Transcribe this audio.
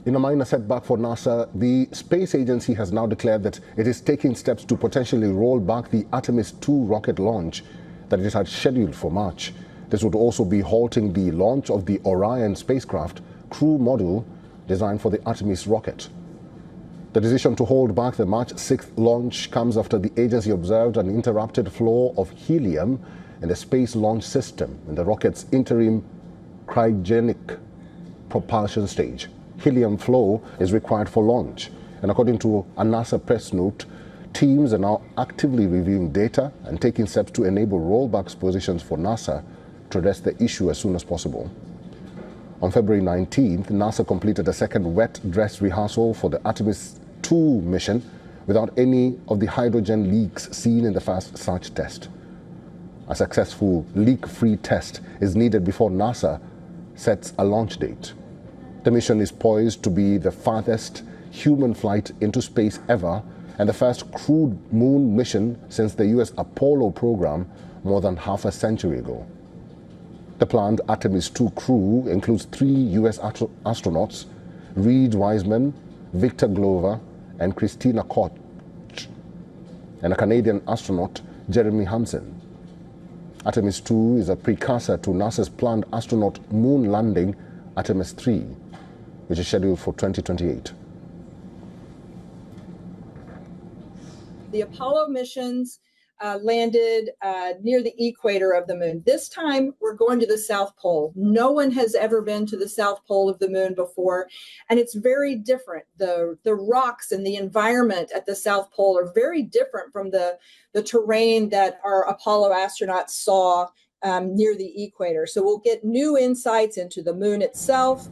In a minor setback for NASA, the space agency has now declared that it is taking steps to potentially roll back the Artemis II rocket launch that it had scheduled for March. This would also be halting the launch of the Orion spacecraft crew module designed for the Artemis rocket. The decision to hold back the March 6th launch comes after the agency observed an interrupted flow of helium in the Space Launch System in the rocket's interim cryogenic propulsion stage. Helium flow is required for launch, and according to a NASA press note, teams are now actively reviewing data and taking steps to enable rollback positions for NASA to address the issue as soon as possible. On February 19th, NASA completed a second wet dress rehearsal for the Artemis II mission without any of the hydrogen leaks seen in the first such test. A successful leak-free test is needed before NASA sets a launch date. The mission is poised to be the farthest human flight into space ever and the first crewed moon mission since the US Apollo program more than half a century ago. The planned Artemis II crew includes 3 US astronauts, Reed Wiseman, Victor Glover, and Christina Koch, and a Canadian astronaut, Jeremy Hansen. Artemis II is a precursor to NASA's planned astronaut moon landing, Artemis III, which is scheduled for 2028. The Apollo missions landed near the equator of the moon. This time, we're going to the South Pole. No one has ever been to the South Pole of the moon before, and it's very different. The rocks and the environment at the South Pole are very different from the terrain that our Apollo astronauts saw near the equator. So we'll get new insights into the moon itself,